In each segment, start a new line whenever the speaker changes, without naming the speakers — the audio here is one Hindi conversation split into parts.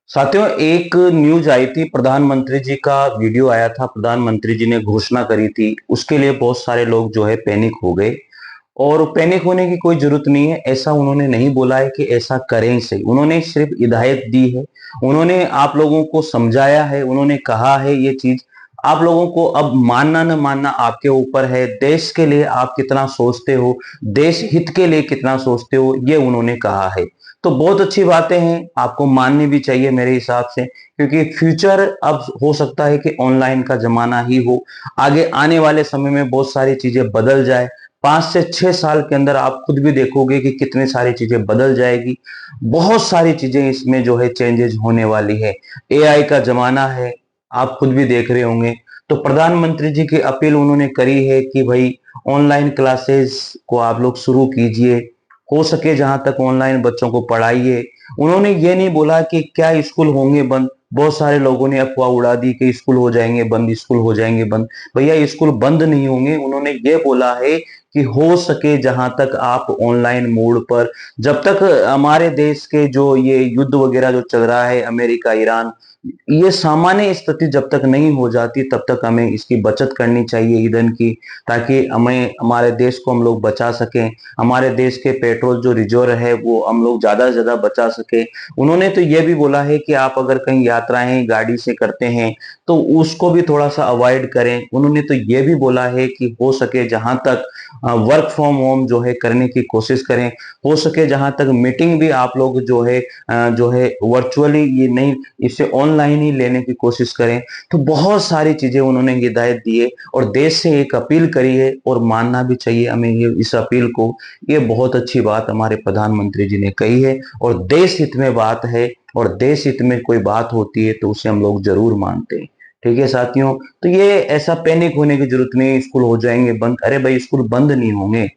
साथियों, एक न्यूज आई थी, प्रधानमंत्री जी का वीडियो आया था, प्रधानमंत्री जी ने घोषणा करी थी, उसके लिए बहुत सारे लोग जो है पैनिक हो गए। और पैनिक होने की कोई जरूरत नहीं है, ऐसा उन्होंने नहीं बोला है कि ऐसा करें से, उन्होंने सिर्फ हिदायत दी है। उन्होंने आप लोगों को समझाया है, उन्होंने कहा है ये चीज आप लोगों को अब मानना न मानना आपके ऊपर है। देश के लिए आप कितना सोचते हो, देश हित के लिए कितना सोचते हो, ये उन्होंने कहा है। तो बहुत अच्छी बातें हैं, आपको माननी भी चाहिए मेरे हिसाब से, क्योंकि फ्यूचर अब हो सकता है कि ऑनलाइन का जमाना ही हो। आगे आने वाले समय में बहुत सारी चीजें बदल जाए। 5 से 6 साल के अंदर आप खुद भी देखोगे कि कितनी सारी चीजें बदल जाएगी। बहुत सारी चीजें इसमें जो है चेंजेस होने वाली है। एआई का जमाना है, आप खुद भी देख रहे होंगे। तो प्रधानमंत्री जी की अपील उन्होंने करी है कि भाई ऑनलाइन क्लासेस को आप लोग शुरू कीजिए, हो सके जहां तक ऑनलाइन बच्चों को पढ़ाइए। उन्होंने ये नहीं बोला कि क्या स्कूल होंगे बंद। बहुत सारे लोगों ने अफवाह उड़ा दी कि स्कूल हो जाएंगे बंद, स्कूल हो जाएंगे बंद। भैया स्कूल बंद नहीं होंगे, उन्होंने ये बोला है कि हो सके जहां तक आप ऑनलाइन मोड पर, जब तक हमारे देश के जो ये युद्ध वगैरह जो चल रहा है, अमेरिका ईरान, ये सामान्य स्थिति जब तक नहीं हो जाती तब तक हमें इसकी बचत करनी चाहिए ईंधन की, ताकि हमें हमारे देश को हम लोग बचा सकें। हमारे देश के पेट्रोल जो रिजर्व है वो हम लोग ज्यादा से ज्यादा बचा सके। उन्होंने तो ये भी बोला है कि आप अगर कहीं यात्राएं गाड़ी से करते हैं तो उसको भी थोड़ा सा अवॉइड करें। उन्होंने तो ये भी बोला है कि हो सके जहां तक वर्क फ्रॉम होम जो है करने की कोशिश करें। हो सके जहां तक मीटिंग भी आप लोग जो है वर्चुअली, ये नहीं, इसे ऑनलाइन ही लेने की कोशिश करें। तो बहुत सारी चीजें उन्होंने हिदायत दी है और देश से एक अपील करी है, और मानना भी चाहिए हमें ये इस अपील को। ये बहुत अच्छी बात हमारे प्रधानमंत्री जी ने कही है, और देश हित में बात है, और देश हित में कोई बात होती है तो उसे हम लोग जरूर मानते हैं। ठीक है साथियों, तो ये ऐसा पैनिक होने की जरूरत नहीं है स्कूल हो जाएंगे बंद। अरे भाई स्कूल बंद नहीं होंगे।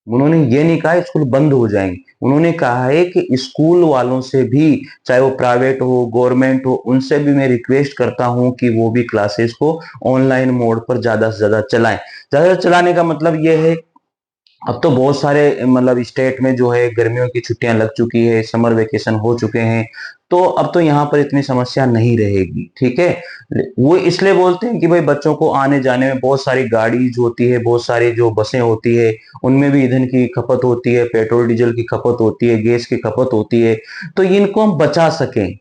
उन्होंने ये नहीं कहा स्कूल बंद हो जाएंगे, उन्होंने कहा है कि स्कूल वालों से भी, चाहे वो प्राइवेट हो गवर्नमेंट हो, उनसे भी मैं रिक्वेस्ट करता हूं कि वो भी क्लासेस को ऑनलाइन मोड पर ज्यादा से ज्यादा चलाएं। ज्यादा चलाने का मतलब ये है, अब तो बहुत सारे मतलब स्टेट में जो है गर्मियों की छुट्टियां लग चुकी है, समर वेकेशन हो चुके हैं। तो अब तो यहाँ पर इतनी समस्या नहीं रहेगी। ठीक है, वो इसलिए बोलते हैं कि भाई बच्चों को आने जाने में बहुत सारी गाड़ी होती है, बहुत सारी जो बसें होती है, उनमें भी ईंधन की खपत होती है, पेट्रोल डीजल की खपत होती है, गैस की खपत होती है। तो इनको हम बचा सकें,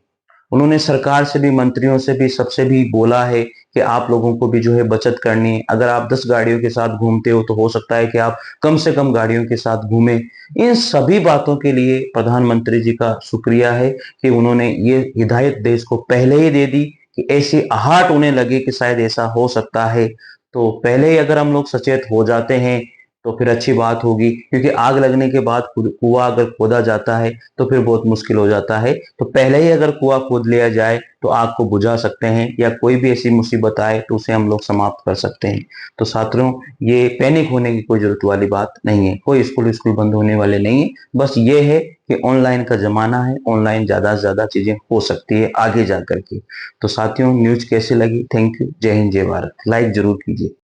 उन्होंने सरकार से भी, मंत्रियों से भी, सबसे भी बोला है कि आप लोगों को भी जो है बचत करनी है। अगर आप 10 गाड़ियों के साथ घूमते हो तो हो सकता है कि आप कम से कम गाड़ियों के साथ घूमें। इन सभी बातों के लिए प्रधानमंत्री जी का शुक्रिया है कि उन्होंने ये हिदायत देश को पहले ही दे दी, कि ऐसी आहट उन्हें लगे कि शायद ऐसा हो सकता है। तो पहले ही अगर हम लोग सचेत हो जाते हैं तो फिर अच्छी बात होगी, क्योंकि आग लगने के बाद कुआं अगर खोदा जाता है तो फिर बहुत मुश्किल हो जाता है। तो पहले ही अगर कुआं खोद लिया जाए तो आग को बुझा सकते हैं, या कोई भी ऐसी मुसीबत आए तो उसे हम लोग समाप्त कर सकते हैं। तो साथियों, ये पैनिक होने की कोई जरूरत वाली बात नहीं है, कोई स्कूल स्कूल बंद होने वाले नहीं है। बस ये है कि ऑनलाइन का जमाना है, ऑनलाइन ज्यादा से ज्यादा चीजें हो सकती है आगे जा करके। तो साथियों, न्यूज कैसी लगी? Thank you. जय हिंद, जय भारत। लाइक जरूर कीजिए।